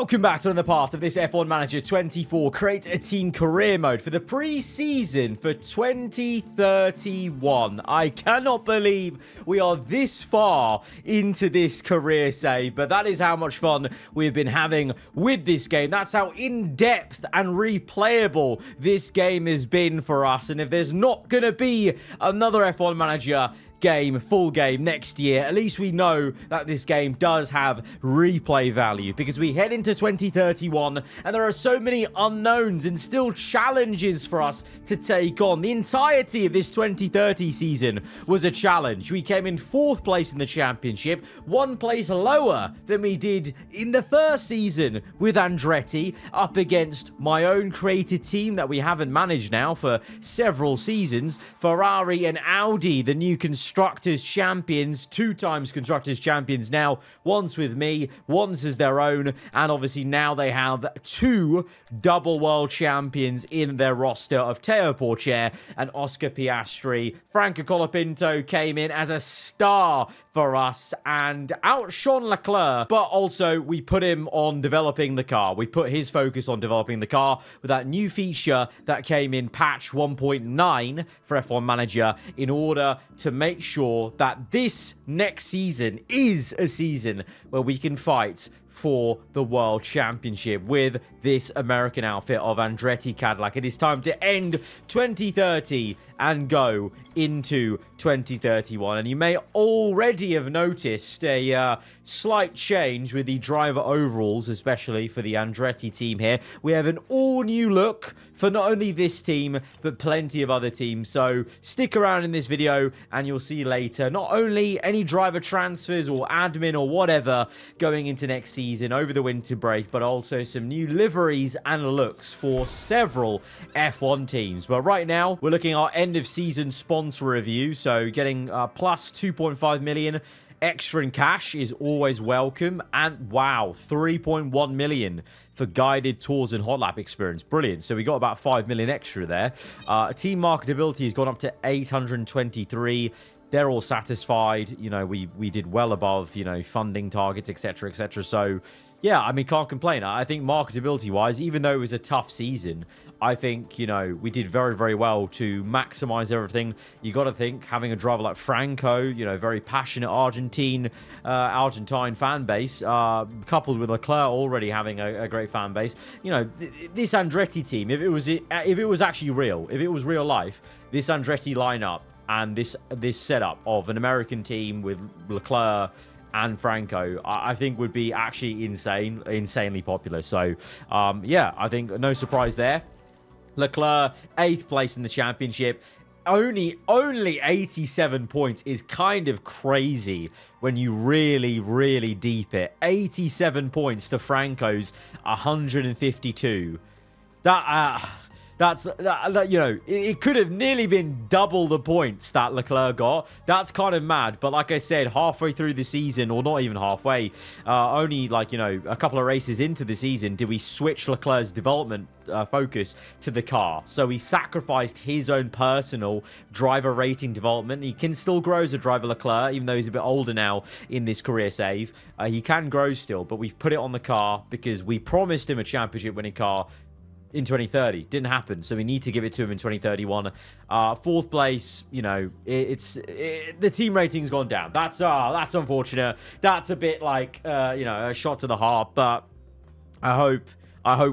Welcome back to another part of this F1 Manager 24 Create a Team Career Mode for the pre-season for 2031. I cannot believe we are this far into this career save, but that is how much fun we've been having with this game. That's how in-depth and replayable this game has been for us. And if there's not going to be another F1 Manager full game next year, at least we know that this game does have replay value, because we head into 2031 and there are so many unknowns and still challenges for us to take on. The entirety of this 2030 season was a challenge. We came in 4th place in the championship, 1 place lower than we did in the first season with Andretti, up against my own created team that we haven't managed now for several seasons, Ferrari and Audi, the new Constructors Champions, 2 times Constructors Champions now, once with me, once as their own, and obviously now they have 2 double world champions in their roster of Teo Porcher and Oscar Piastri. Franco Colapinto came in as a star for us and outshone Leclerc, but also we put him on developing the car. We put his focus on developing the car with that new feature that came in patch 1.9 for F1 Manager, in order to make sure that this next season is a season where we can fight for the World Championship with this American outfit of Andretti Cadillac. It is time to end 2030 and go into 2031. And you may already have noticed a slight change with the driver overalls, especially for the Andretti team here. We have an all-new look for not only this team, but plenty of other teams. So stick around in this video and you'll see later not only any driver transfers or admin or whatever going into next season over the winter break, but also some new liveries and looks for several F1 teams. But right now, we're looking at our end of season sponsor review. So getting plus 2.5 million extra in cash is always welcome. And wow, 3.1 million for guided tours and hot lap experience. Brilliant. So we got about 5 million extra there. Team marketability has gone up to 823. They're all satisfied. You know, we did well above, you know, funding targets, etc., etc. So yeah, I mean, can't complain. I think marketability-wise, even though it was a tough season, I think, you know, we did very, very well to maximize everything. You got to think, having a driver like Franco, you know, very passionate Argentine fan base, coupled with Leclerc already having a great fan base. You know, this Andretti team, if it was actually real, if it was real life, this Andretti lineup and this setup of an American team with Leclerc and Franco, I think would be actually insanely popular. So, yeah, I think no surprise there. Leclerc, 8th place in the championship. Only 87 points is kind of crazy when you really, really deep it. 87 points to Franco's 152. That's you know, it could have nearly been double the points that Leclerc got. That's kind of mad. But like I said, halfway through the season, or not even halfway, only like, you know, a couple of races into the season, did we switch Leclerc's development focus to the car. So he sacrificed his own personal driver rating development. He can still grow as a driver, Leclerc, even though he's a bit older now in this career save. He can grow still, but we've put it on the car because we promised him a championship winning car in 2030. Didn't happen, so we need to give it to him in 2031. 4th place, you know, the team rating's gone down. That's unfortunate. That's a bit like you know, a shot to the heart, but I hope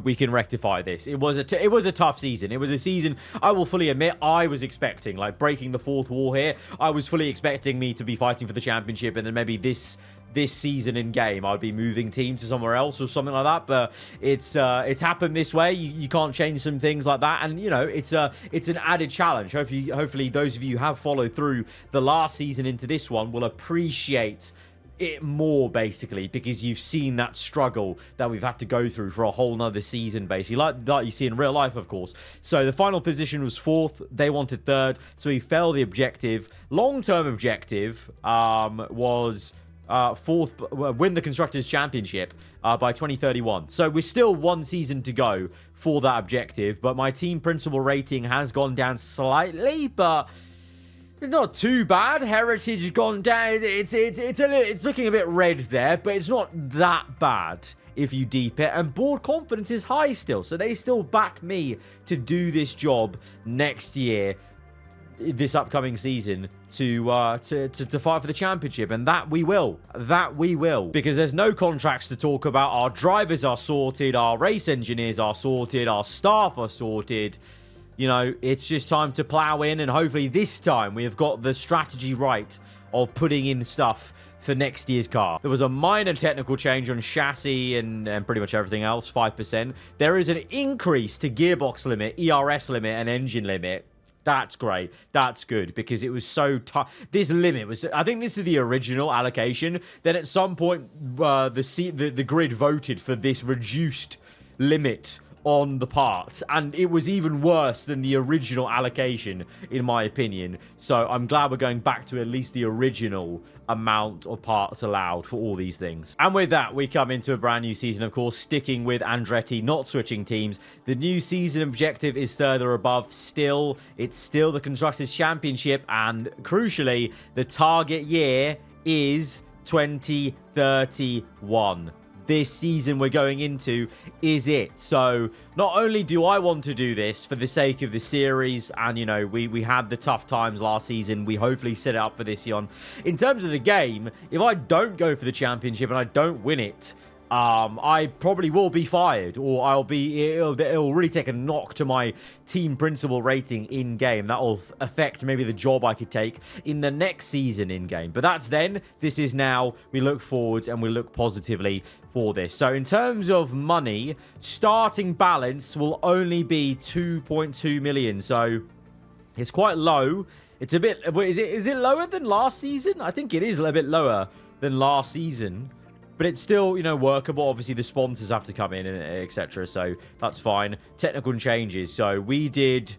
we can rectify this. It was a tough season. It was a season, I will fully admit, I was expecting, like, breaking the 4th wall here. I was fully expecting me to be fighting for the championship, and then maybe this season in game I'd be moving team to somewhere else or something like that. But it's happened this way. You can't change some things like that, and you know, it's an added challenge. Hopefully those of you who have followed through the last season into this one will appreciate it more, basically, because you've seen that struggle that we've had to go through for a whole nother season, basically, like you see in real life, of course. So the final position was 4th. They wanted 3rd, so we failed the objective. Long-term objective was 4th, win the Constructors Championship by 2031. So we're still 1 season to go for that objective, but my team principal rating has gone down slightly, but it's not too bad. Heritage has gone down. It's looking a bit red there, but it's not that bad. if you deep it, and board confidence is high still, so they still back me to do this job next year, this upcoming season, to fight for the championship. And that we will, because there's no contracts to talk about. Our drivers are sorted, our race engineers are sorted, our staff are sorted. You know, it's just time to plow in, and hopefully this time we have got the strategy right of putting in stuff for next year's car. There was a minor technical change on chassis and pretty much everything else, 5%. There is an increase to gearbox limit, ERS limit, and engine limit. That's great. That's good, because it was so tough. This limit was, I think this is the original allocation. Then at some point, the grid voted for this reduced limit on the parts, and it was even worse than the original allocation, in my opinion. So I'm glad we're going back to at least the original amount of parts allowed for all these things. And with that, we come into a brand new season, of course, sticking with Andretti, not switching teams. The new season objective is further above still. It's still the Constructors' Championship, and crucially, the target year is 2031. This season we're going into is it. So not only do I want to do this for the sake of the series, and you know, we had the tough times last season, we hopefully set it up for this year. In terms of the game, if I don't go for the championship and I don't win it, I probably will be fired, or it'll really take a knock to my team principal rating in game. That will affect maybe the job I could take in the next season in game. But that's then. This is now. We look forwards and we look positively for this. So in terms of money, starting balance will only be 2.2 million. So it's quite low. It's a bit. Is it lower than last season? I think it is a little bit lower than last season. But it's still, you know, workable. Obviously, the sponsors have to come in, etc. So that's fine. Technical changes. So we did,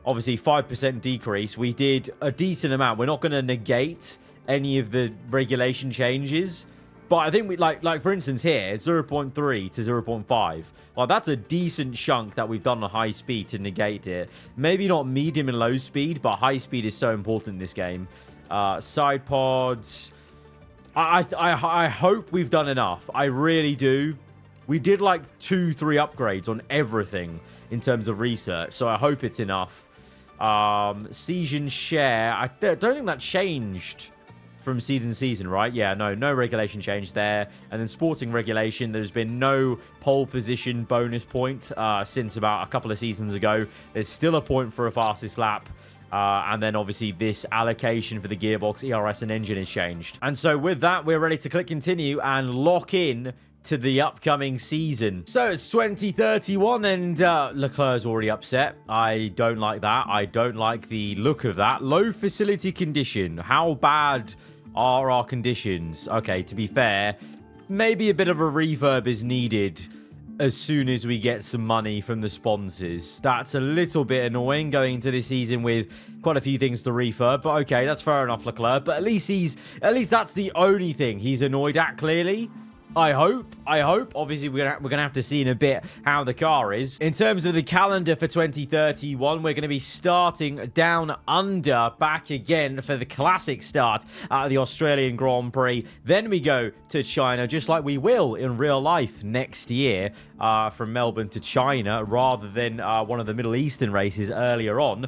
obviously, 5% decrease. We did a decent amount. We're not going to negate any of the regulation changes. But I think we, like for instance here, 0.3 to 0.5. Well, that's a decent chunk that we've done on high speed to negate it. Maybe not medium and low speed, but high speed is so important in this game. Side pods. I hope we've done enough. I really do. We did like 2-3 upgrades on everything in terms of research, so I hope it's enough. Season share. I don't think that changed from season to season, right? Yeah, no regulation change there. And then sporting regulation, there's been no pole position bonus point since about a couple of seasons ago. There's still a point for a fastest lap. And then obviously this allocation for the gearbox, ERS, and engine has changed. And so with that, we're ready to click continue and lock in to the upcoming season. So it's 2031 and Leclerc's already upset. I don't like that. I don't like the look of that. Low facility condition. How bad are our conditions? Okay, to be fair, maybe a bit of a refurb is needed as soon as we get some money from the sponsors. That's a little bit annoying going into this season with quite a few things to refurb, but okay, that's fair enough, Leclerc. But at least that's the only thing he's annoyed at, clearly. I hope. Obviously, we're gonna have to see in a bit how the car is. In terms of the calendar for 2031, we're going to be starting down under, back again for the classic start at the Australian Grand Prix. Then we go to China, just like we will in real life next year, from Melbourne to China, rather than one of the Middle Eastern races earlier on.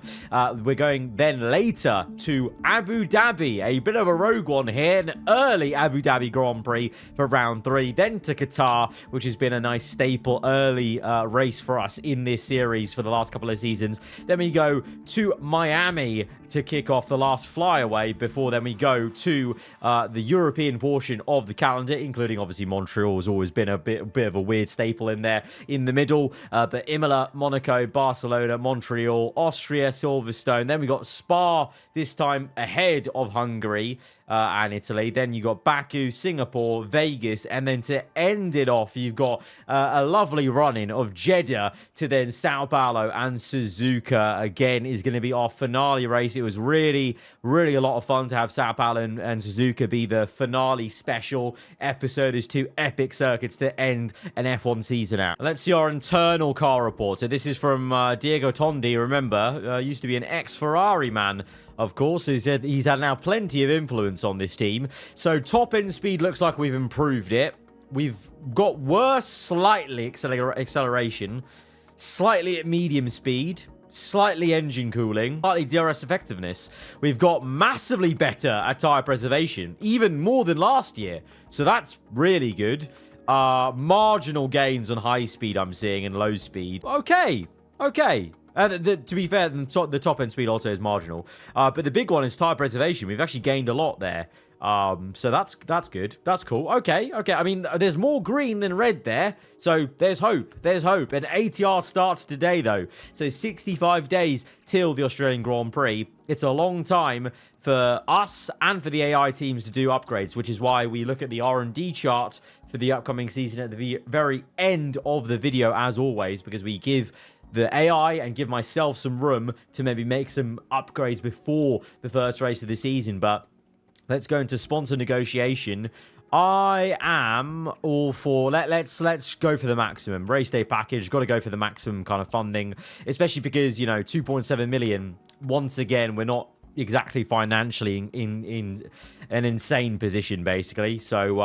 We're going then later to Abu Dhabi, a bit of a rogue one here, an early Abu Dhabi Grand Prix for round 3. Then to Qatar, which has been a nice staple early race for us in this series for the last couple of seasons. Then we go to Miami to kick off the last flyaway, before then we go to the European portion of the calendar, including obviously Montreal has always been a bit of a weird staple in there in the middle, but Imola, Monaco, Barcelona, Montreal, Austria, Silverstone. Then we got Spa, this time ahead of Hungary and Italy. Then you got Baku, Singapore, Vegas, and then to end it off, you've got a lovely run-in of Jeddah to then Sao Paulo and Suzuka. Again, is going to be our finale race. It was really, really a lot of fun to have Sao Paulo and Suzuka be the finale special episode. There's two epic circuits to end an F1 season out. Let's see our internal car report. So this is from Diego Tondi, remember, used to be an ex-Ferrari man. Of course, he's had now plenty of influence on this team. So top end speed looks like we've improved it. we've got worse slightly acceleration, slightly at medium speed, slightly engine cooling, slightly DRS effectiveness. We've got massively better at tire preservation, even more than last year. So that's really good. Marginal gains on high speed I'm seeing and low speed. Okay. To be fair, the top end speed also is marginal. But the big one is tire preservation. We've actually gained a lot there. So that's good. That's cool. Okay. I mean, there's more green than red there. So there's hope. And ATR starts today, though. So 65 days till the Australian Grand Prix. It's a long time for us and for the AI teams to do upgrades, which is why we look at the R&D chart for the upcoming season at the very end of the video, as always, because we give the AI and give myself some room to maybe make some upgrades before the first race of the season. But let's go into sponsor negotiation. I am all for let's go for the maximum race day package. Got to go for the maximum kind of funding, especially because 2.7 million. Once again, we're not exactly financially in an insane position, basically. So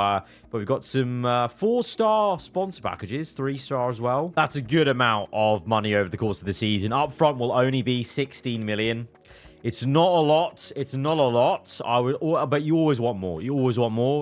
but we've got some 4-star sponsor packages, 3-star as well. That's a good amount of money over the course of the season. Up front will only be 16 million. It's not a lot. But you always want more.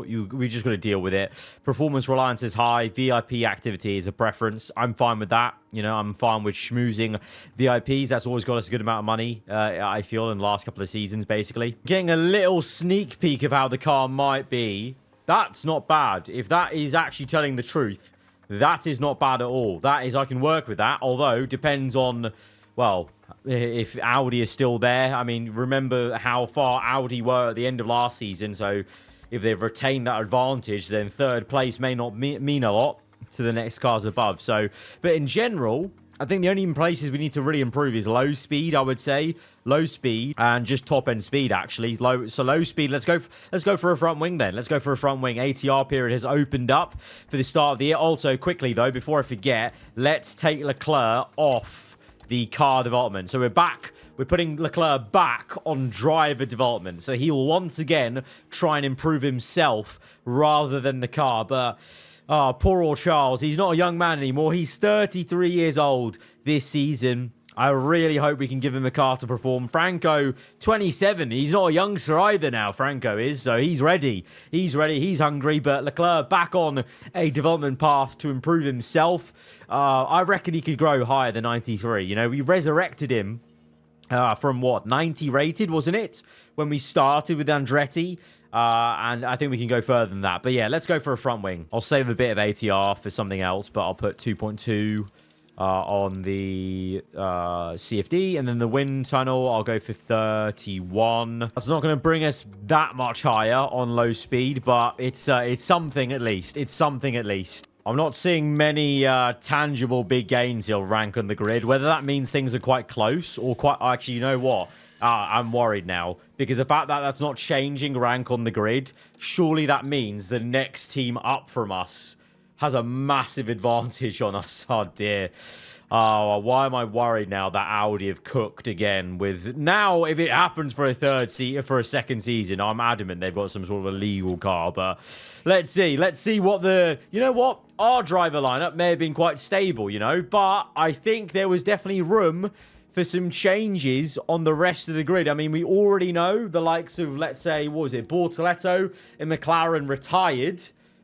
We just got to deal with it. Performance reliance is high. VIP activity is a preference. I'm fine with that. I'm fine with schmoozing VIPs. That's always got us a good amount of money, I feel, in the last couple of seasons, basically. Getting a little sneak peek of how the car might be. That's not bad. If that is actually telling the truth, that is not bad at all. That is, I can work with that. Although, depends on, well, if Audi is still there. I mean, remember how far Audi were at the end of last season. So if they've retained that advantage, then third place may not mean a lot to the next cars above. So, but in general, I think the only places we need to really improve is low speed, I would say. Low speed and just top end speed, actually. Low speed. Let's go for a front wing then. Let's go for a front wing. ATR period has opened up for the start of the year. Also, quickly though, before I forget, let's take Leclerc off the car development. So we're back. We're putting Leclerc back on driver development. So he will once again try and improve himself rather than the car. But poor old Charles. He's not a young man anymore. He's 33 years old this season. I really hope we can give him a car to perform. Franco, 27. He's not a youngster either now, Franco is. So he's ready. He's hungry. But Leclerc back on a development path to improve himself. I reckon he could grow higher than 93. We resurrected him from what? 90 rated, wasn't it? When we started with Andretti. And I think we can go further than that. But yeah, let's go for a front wing. I'll save a bit of ATR for something else. But I'll put 2.2... on the CFD, and then the wind tunnel I'll go for 31. That's not going to bring us that much higher on low speed, but it's something at least. I'm not seeing many tangible big gains he'll rank on the grid. Whether that means things are quite close or quite... Actually, you know what? I'm worried now, because the fact that that's not changing rank on the grid, surely that means the next team up from us has a massive advantage on us. Oh, dear. Why am I worried now that Audi have cooked again with... Now, if it happens for a second season, I'm adamant they've got some sort of illegal car. But let's see. Let's see what the... You know what? Our driver lineup may have been quite stable, But I think there was definitely room for some changes on the rest of the grid. I mean, we already know the likes of, let's say, what was it? Bortoletto in McLaren retired.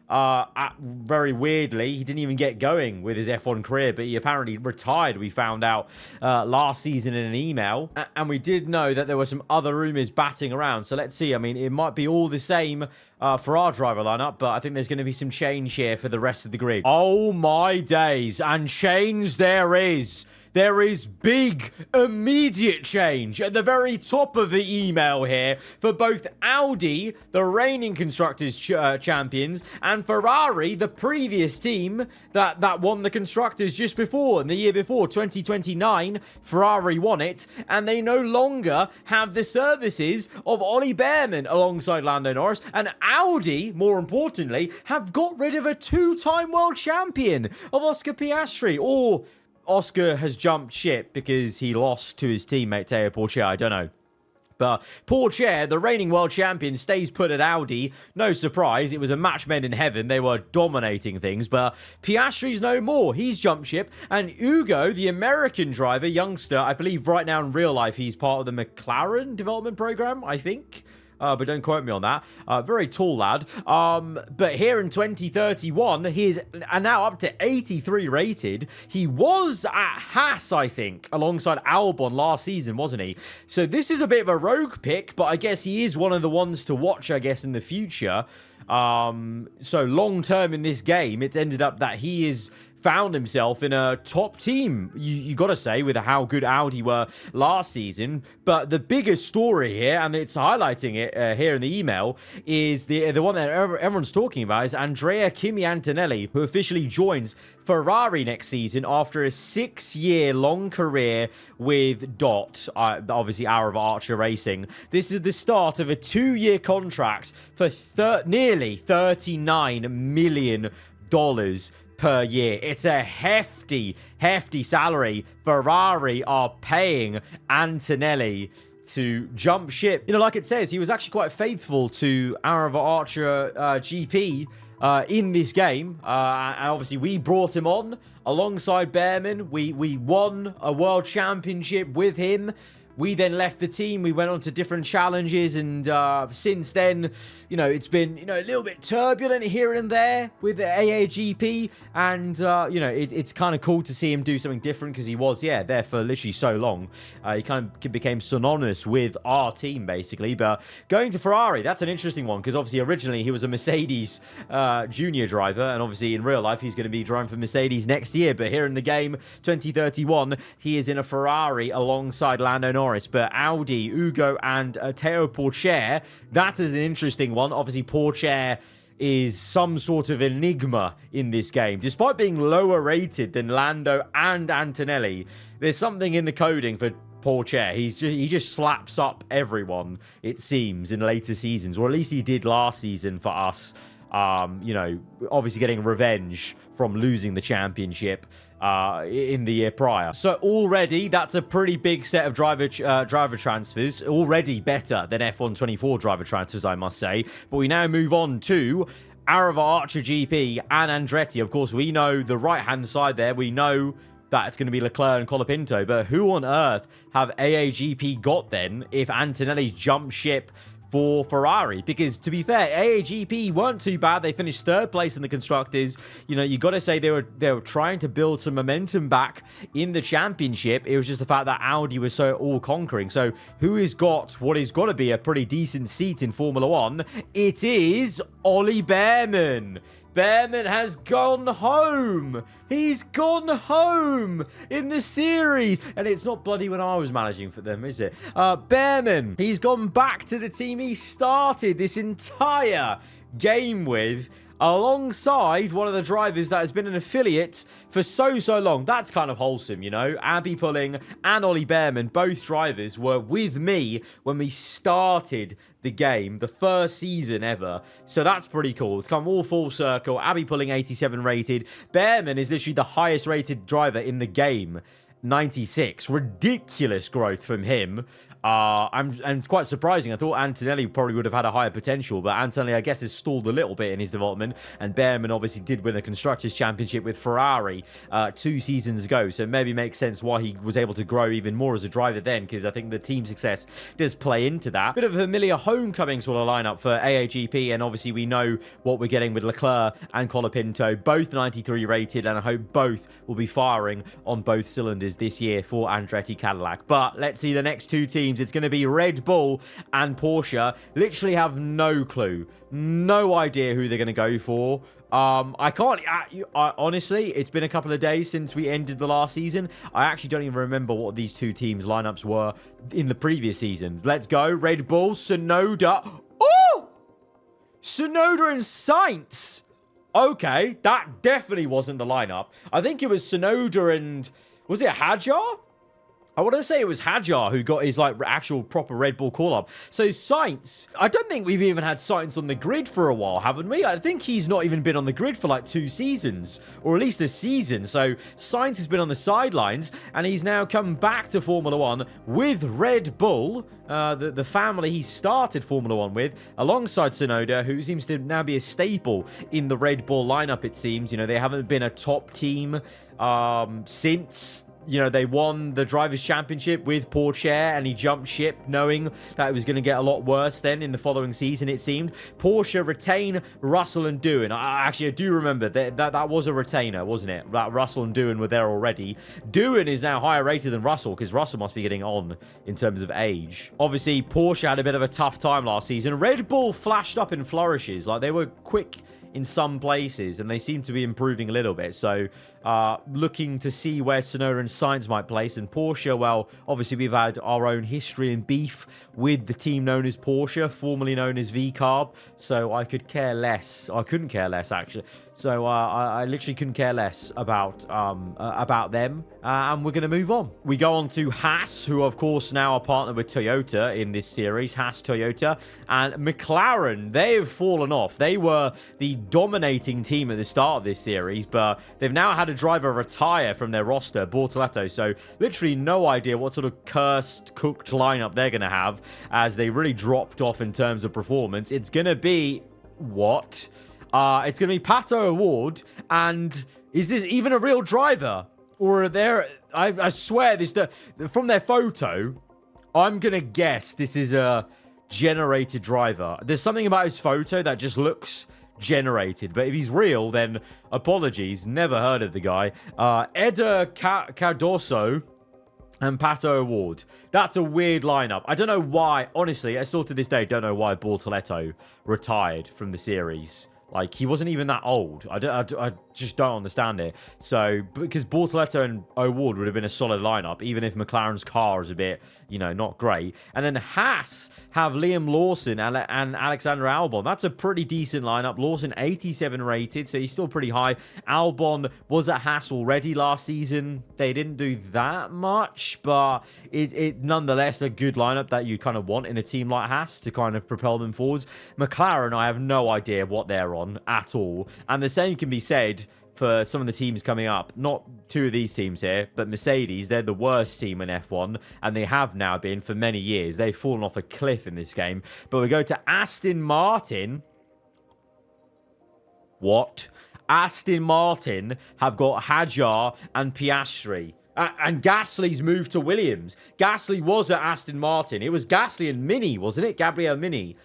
Very weirdly, he didn't even get going with his F1 career, but he apparently retired, we found out last season in an email. And we did know that there were some other rumors batting around. So let's see. I mean, it might be all the same for our driver lineup, but I think there's going to be some change here for the rest of the grid. Oh my days. And change there is. There is big, immediate change at the very top of the email here for both Audi, the reigning Constructors champions, and Ferrari, the previous team that won the Constructors just before, in the year before, 2029. Ferrari won it, and they no longer have the services of Ollie Behrman alongside Lando Norris, and Audi, more importantly, have got rid of a 2-time world champion of Oscar Piastri, or... Oscar has jumped ship because he lost to his teammate Teo Porcher. I don't know. But Pourchaire, the reigning world champion, stays put at Audi. No surprise, it was a match made in heaven. They were dominating things, but Piastri's no more. He's jumped ship. And Ugo, the American driver, youngster, I believe right now in real life, he's part of the McLaren development program, I think. But don't quote me on that. Very tall lad. But here in 2031, he is now up to 83 rated. He was at Haas, I think, alongside Albon last season, wasn't he? So this is a bit of a rogue pick, but I guess he is one of the ones to watch, I guess, in the future. So long term in this game, it's ended up that he is found himself in a top team, you got to say, with how good Audi were last season. But the biggest story here, and it's highlighting it here in the email, is the one that everyone's talking about is Andrea Kimi Antonelli, who officially joins Ferrari next season after a 6-year long career with DOT, obviously aarava Archer Racing. This is the start of a 2-year contract for nearly $39 million per year. It's a hefty salary Ferrari are paying Antonelli to jump ship. You know, like it says, he was actually quite faithful to aarava Archer GP in this game. And obviously, we brought him on alongside Behrman. We won a world championship with him. We then left the team. We went on to different challenges, and since then, you know, it's been, you know, a little bit turbulent here and there with the AAGP, and you know, it's kind of cool to see him do something different because he was, there for literally so long. He kind of became synonymous with our team, basically. But going to Ferrari, that's an interesting one because obviously originally he was a Mercedes junior driver, and obviously in real life he's going to be driving for Mercedes next year. But here in the game, 2031, he is in a Ferrari alongside Lando Norris. But Audi, Ugo, and Teo Pourchaire, that is an interesting one. Obviously, Pourchaire is some sort of enigma in this game. Despite being lower rated than Lando and Antonelli, there's something in the coding for Pourchaire. He just slaps up everyone, it seems, in later seasons, or at least he did last season for us. You know, obviously getting revenge from losing the championship in the year prior. So already, that's a pretty big set of driver transfers. Already better than F1 24 driver transfers, I must say. But we now move on to aarava Archer GP and Andretti. Of course, we know the right-hand side there. We know that it's going to be Leclerc and Colapinto. But who on earth have AAGP got then if Antonelli's jumped ship for Ferrari? Because to be fair, AAGP weren't too bad. They finished 3rd place in the constructors. You know, you got to say they were trying to build some momentum back in the championship. It was just the fact that Audi was so all conquering. So who has got what is got to be a pretty decent seat in Formula One? It is Ollie Behrman. Behrman has gone home. He's gone home in the series. And it's not bloody when I was managing for them, is it? Behrman, he's gone back to the team he started this entire game with, alongside one of the drivers that has been an affiliate for so long. That's kind of wholesome, you know. Abby Pulling and Ollie Behrman, both drivers, were with me when we started the game, the first season ever. So that's pretty cool. It's come all full circle. Abby Pulling 87 rated. Behrman is literally the highest rated driver in the game. 96. Ridiculous growth from him. And it's quite surprising. I thought Antonelli probably would have had a higher potential, but Antonelli, I guess, has stalled a little bit in his development. And Behrman obviously did win a Constructors' Championship with Ferrari 2 seasons ago, so it maybe makes sense why he was able to grow even more as a driver then, because I think the team success does play into that. Bit of a familiar homecoming sort of lineup for AAGP, and obviously we know what we're getting with Leclerc and Colapinto, both 93 rated, and I hope both will be firing on both cylinders this year for Andretti Cadillac. But let's see the next 2 teams. It's going to be Red Bull and Porsche. Literally have no clue. No idea who they're going to go for. I can't... honestly, it's been a couple of days since we ended the last season. I actually don't even remember what these 2 teams' lineups were in the previous season. Let's go. Red Bull, Tsunoda. Oh! Tsunoda and Sainz. Okay, that definitely wasn't the lineup. I think it was Tsunoda and... Was it Hadjar? I want to say it was Hadjar who got his like actual proper Red Bull call-up. So Sainz, I don't think we've even had Sainz on the grid for a while, haven't we? I think he's not even been on the grid for like 2 seasons, or at least a season. So Sainz has been on the sidelines, and he's now come back to Formula 1 with Red Bull, the family he started Formula 1 with, alongside Tsunoda, who seems to now be a staple in the Red Bull lineup, it seems. You know, they haven't been a top team since... You know, they won the Drivers' Championship with Porsche, and he jumped ship knowing that it was going to get a lot worse then in the following season, it seemed. Porsche retain Russell and Doohan. I do remember that was a retainer, wasn't it? That Russell and Doohan were there already. Doohan is now higher rated than Russell, because Russell must be getting on in terms of age. Obviously, Porsche had a bit of a tough time last season. Red Bull flashed up in flourishes. Like, they were quick in some places, and they seem to be improving a little bit. So, looking to see where Tsunoda and Sainz might place. And Porsche, well, obviously we've had our own history and beef with the team known as Porsche, formerly known as VCarb. So I could care less. I couldn't care less, actually. So I literally couldn't care less about them. And we're going to move on. We go on to Haas, who of course now are partnered with Toyota in this series. Haas, Toyota, and McLaren. They've fallen off. They were the dominating team at the start of this series, but they've now had a driver retire from their roster, Bortoleto. So literally no idea what sort of cursed, cooked lineup they're going to have, as they really dropped off in terms of performance. It's going to be... what? It's going to be Pato Award, and is this even a real driver? Or are there... I swear, this from their photo, I'm going to guess this is a generated driver. There's something about his photo that just looks generated, but if he's real, then apologies, never heard of the guy. Eder Cardoso and Pato Award. That's a weird lineup. I don't know why, honestly, I still to this day don't know why Bortoleto retired from the series. Like, he wasn't even that old. I just don't understand it. So, because Bortoleto and O'Ward would have been a solid lineup, even if McLaren's car is a bit, you know, not great. And then Haas have Liam Lawson and Alexander Albon. That's a pretty decent lineup. Lawson, 87 rated, so he's still pretty high. Albon was at Haas already last season. They didn't do that much, but it nonetheless a good lineup that you kind of want in a team like Haas to kind of propel them forwards. McLaren, I have no idea what they're on at all, and the same can be said for some of the teams coming up. Not two of these teams here, but Mercedes. They're the worst team in F1, and they have now been for many years. They've fallen off a cliff in this game. But we go to Aston Martin. What? Aston Martin have got Hadjar and Piastri. And Gasly's moved to Williams. Gasly was at Aston Martin. It was Gasly and Mini, wasn't it? Gabriel Mini.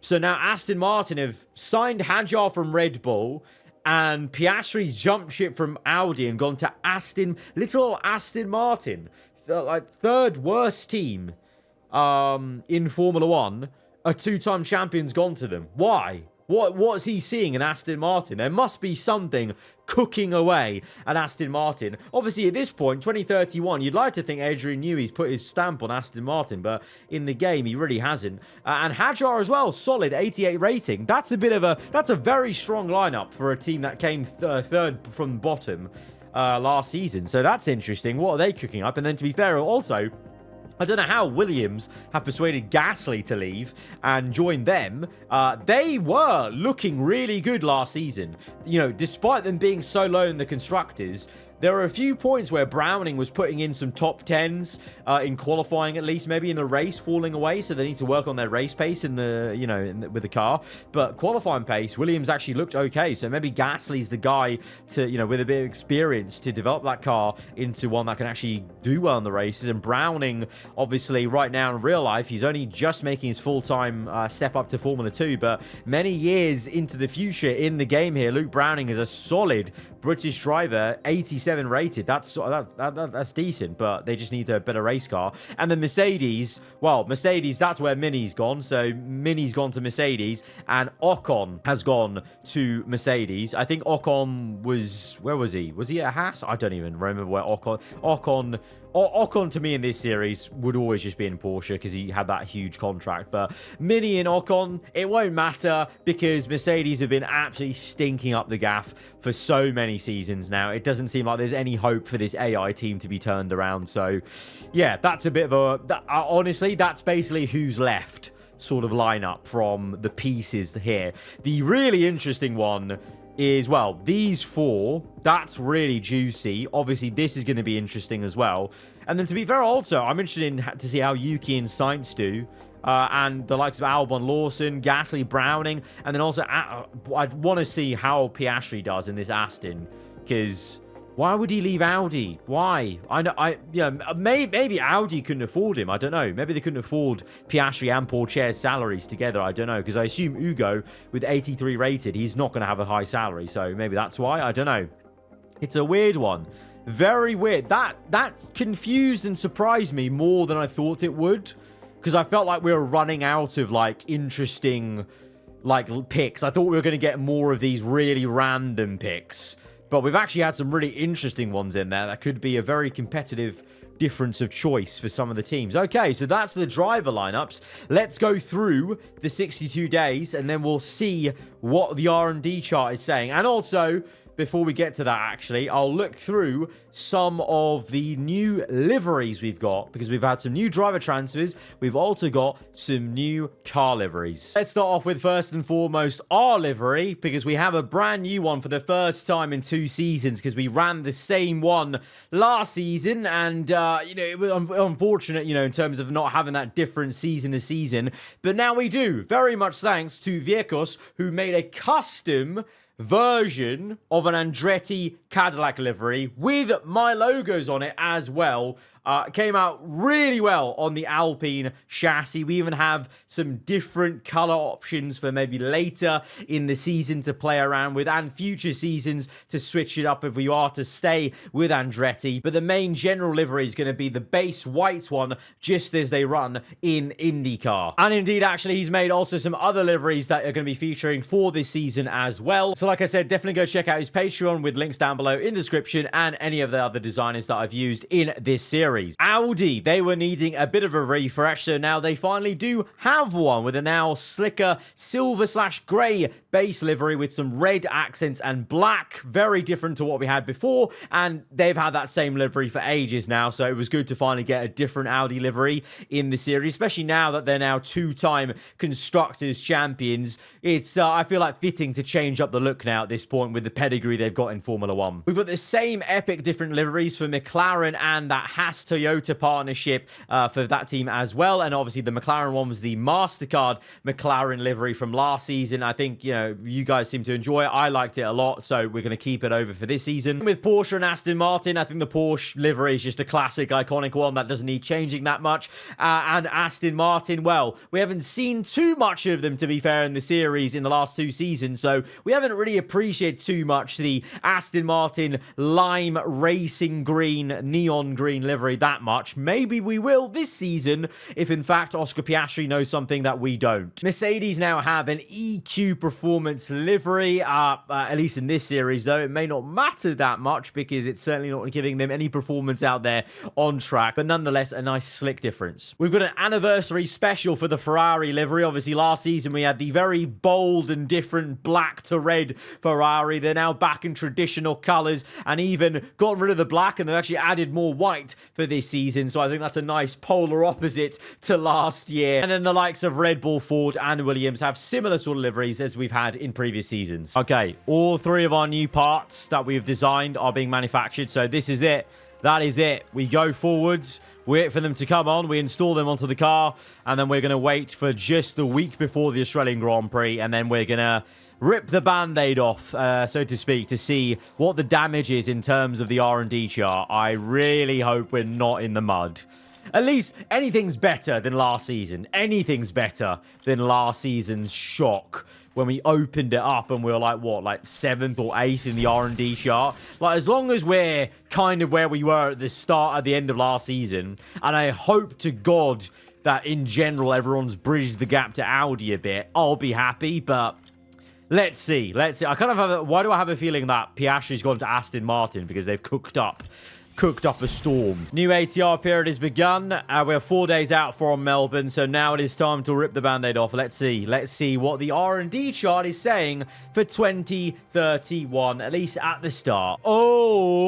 So now Aston Martin have signed Hadjar from Red Bull, and Piastri jumped ship from Audi and gone to little Aston Martin. Like, third worst team in Formula 1. A 2-time champion's gone to them. Why? What's he seeing in Aston Martin? There must be something cooking away at Aston Martin. Obviously, at this point, 2031, you'd like to think Adrian Newey's put his stamp on Aston Martin, but in the game, he really hasn't. And Hadjar as well, solid 88 rating. That's a very strong lineup for a team that came third from the bottom last season. So that's interesting. What are they cooking up? And then to be fair, also, I don't know how Williams have persuaded Gasly to leave and join them. They were looking really good last season. You know, despite them being so low in the constructors, there were a few points where Browning was putting in some top 10s in qualifying, at least, maybe in the race, falling away. So they need to work on their race pace with the car. But qualifying pace, Williams actually looked okay. So maybe Gasly's the guy to, you know, with a bit of experience to develop that car into one that can actually do well in the races. And Browning, obviously, right now in real life, he's only just making his full-time step up to Formula 2. But many years into the future in the game here, Luke Browning is a solid British driver, 87 rated. That's decent, but they just need a better race car. And then Mercedes, well, Mercedes, that's where Mini's gone. So Mini's gone to Mercedes, and Ocon has gone to Mercedes. I think Ocon was, where was he? Was he at Haas? I don't even remember where Ocon to me in this series would always just be in Porsche because he had that huge contract. But Mini and Ocon, it won't matter because Mercedes have been absolutely stinking up the gaff for so many many seasons now. It doesn't seem like there's any hope for this AI team to be turned around. So, yeah, that's a bit of a... honestly, that's basically who's left sort of lineup from the pieces here. The really interesting one is, well, these four, that's really juicy. Obviously, this is going to be interesting as well. And then to be fair, also, I'm interested in to see how Yuki and Sainz do. And the likes of Albon Lawson, Gasly, Browning. And then also, I'd want to see how Piastri does in this Aston. Because why would he leave Audi? Why? Maybe Audi couldn't afford him. I don't know. Maybe they couldn't afford Piastri and Pourchaire's salaries together. I don't know. Because I assume Ugo, with 83 rated, he's not going to have a high salary. So maybe that's why. I don't know. It's a weird one. Very weird. That confused and surprised me more than I thought it would. Because I felt like we were running out of, like, interesting, like, picks. I thought we were going to get more of these really random picks. But we've actually had some really interesting ones in there. That could be a very competitive difference of choice for some of the teams. Okay, so that's the driver lineups. Let's go through the 62 days, and then we'll see what the R&D chart is saying. And also, before we get to that, actually, I'll look through some of the new liveries we've got, because we've had some new driver transfers. We've also got some new car liveries. Let's start off with, first and foremost, our livery, because we have a brand new one for the first time in 2 seasons, because we ran the same one last season, and, it was unfortunate, in terms of not having that different season to season, but now we do, very much thanks to Viekos, who made a custom version of an Andretti Cadillac livery with my logos on it as well. Came out really well on the Alpine chassis. We even have some different color options for maybe later in the season to play around with, and future seasons to switch it up if we are to stay with Andretti. But the main general livery is going to be the base white one, just as they run in IndyCar. And indeed, actually, he's made also some other liveries that are going to be featuring for this season as well. So like I said, definitely go check out his Patreon with links down below in the description, and any of the other designers that I've used in this series. Audi, they were needing a bit of a refresh, so now they finally do have one with a now slicker silver/grey base livery with some red accents and black, very different to what we had before, and they've had that same livery for ages now, so it was good to finally get a different Audi livery in the series, especially now that they're now 2-time Constructors champions. It's, I feel like, fitting to change up the look now at this point with the pedigree they've got in Formula 1. We've got the same epic different liveries for McLaren and that Haas-Toyota partnership for that team as well, and obviously the McLaren one was the MasterCard McLaren livery from last season. I think, you guys seem to enjoy it. I liked it a lot, so we're going to keep it over for this season. With Porsche and Aston Martin, I think the Porsche livery is just a classic, iconic one that doesn't need changing that much. And Aston Martin, well, we haven't seen too much of them, to be fair, in the series in the last 2 seasons, so we haven't really appreciated too much the Aston Martin lime racing green, neon green livery that much. Maybe we will this season if, in fact, Oscar Piastri knows something that we don't. Mercedes now have an EQ Performance livery, at least in this series, though. It may not matter that much because it's certainly not giving them any performance out there on track, but nonetheless, a nice slick difference. We've got an anniversary special for the Ferrari livery. Obviously, last season we had the very bold and different black to red Ferrari. They're now back in traditional colors and even gotten rid of the black, and they've actually added more white for this season, so I think that's a nice polar opposite to last year. And then the likes of Red Bull, Ford, and Williams have similar sort of liveries as we've had in previous seasons. Okay, all 3 of our new parts that we've designed are being manufactured, so this is it. That is it. We go forwards, we wait for them to come on, we install them onto the car, and then we're going to wait for just the week before the Australian Grand Prix, and then we're going to rip the band-aid off, so to speak, to see what the damage is in terms of the R&D chart. I really hope we're not in the mud. At least anything's better than last season. Anything's better than last season's shock when we opened it up and we were like, what, like 7th or 8th in the R&D chart? Like, as long as we're kind of where we were at the end of last season, and I hope to God that in general everyone's bridged the gap to Audi a bit, I'll be happy, but let's see. I kind of have why do I have a feeling that Piastri's gone to Aston Martin? Because they've cooked up cooked up a storm. New ATR period has begun. We're 4 days out from Melbourne, so now it is time to rip the band-aid off. Let's see what the R&D chart is saying for 2031, at least at the start. Okay.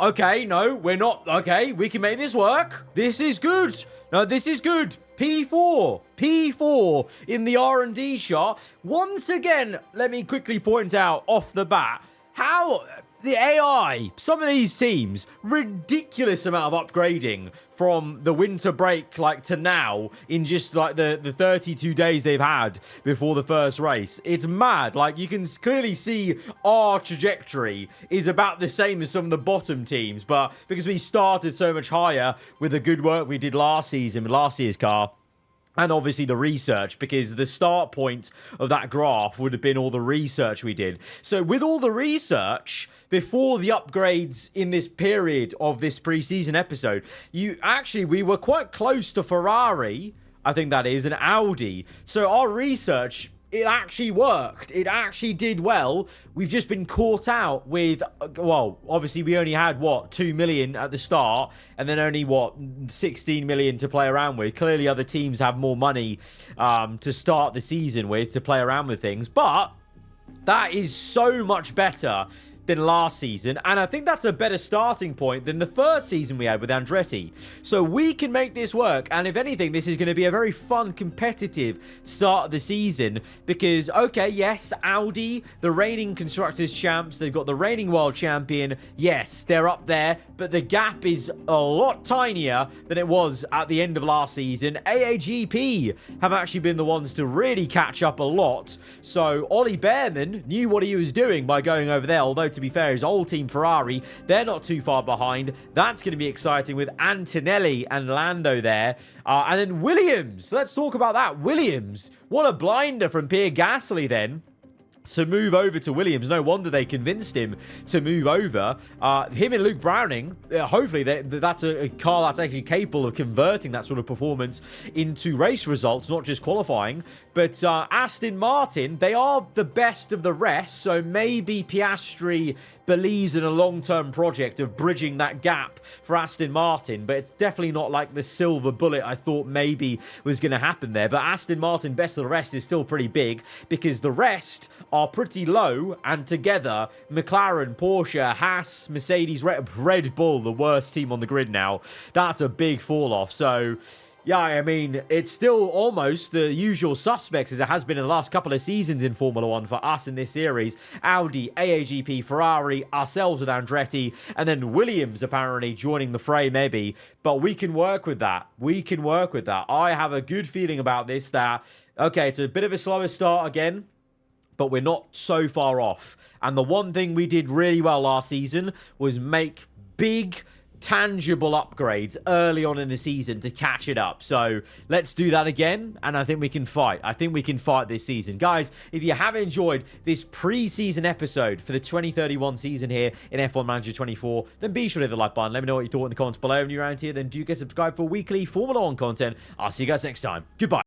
Okay, no, we're not. Okay, we can make this work. This is good. No, this is good. P4 in the R&D chart. Once again, let me quickly point out off the bat how the AI, some of these teams, ridiculous amount of upgrading from the winter break to now in just the 32 days they've had before the first race. It's mad. You can clearly see our trajectory is about the same as some of the bottom teams, but because we started so much higher with the good work we did last season with last year's car, and obviously the research, because the start point of that graph would have been all the research we did. So with all the research before the upgrades in this period of this preseason episode, we were quite close to Ferrari, I think that is, and Audi. So our research, it actually worked. It actually did well. We've just been caught out with, well, obviously we only had, 2 million at the start, and then only, 16 million to play around with. Clearly other teams have more money to start the season with, to play around with things. But that is so much better than last season, and I think that's a better starting point than the first season we had with Andretti. So we can make this work, and if anything, this is going to be a very fun, competitive start of the season, because, okay, yes, Audi, the reigning Constructors champs, they've got the reigning world champion, yes, they're up there, but the gap is a lot tinier than it was at the end of last season. AAGP have actually been the ones to really catch up a lot, so Ollie Behrman knew what he was doing by going over there, although to be fair, his old team Ferrari, they're not too far behind. That's going to be exciting with Antonelli and Lando there. And then Williams. Let's talk about that. Williams. What a blinder from Pierre Gasly then to move over to Williams. No wonder they convinced him to move over. Him and Luke Browning, hopefully that's a car that's actually capable of converting that sort of performance into race results, not just qualifying. But Aston Martin, they are the best of the rest, so maybe Piastri believes in a long-term project of bridging that gap for Aston Martin, but it's definitely not like the silver bullet I thought maybe was going to happen there. But Aston Martin, best of the rest, is still pretty big, because the rest are pretty low, and together, McLaren, Porsche, Haas, Mercedes, Red Bull, the worst team on the grid now. That's a big fall-off, so yeah, I mean, it's still almost the usual suspects as it has been in the last couple of seasons in Formula 1 for us in this series. Audi, AAGP, Ferrari, ourselves with Andretti, and then Williams apparently joining the fray maybe. But we can work with that. We can work with that. I have a good feeling about this that, okay, it's a bit of a slower start again, but we're not so far off. And the one thing we did really well last season was make big, tangible upgrades early on in the season to catch it up. So let's do that again, and I think we can fight. I think we can fight this season. Guys, if you have enjoyed this pre-season episode for the 2031 season here in F1 Manager 24, then be sure to hit the like button. Let me know what you thought in the comments below. If you're around here, then do get subscribed for weekly Formula 1 content. I'll see you guys next time. Goodbye.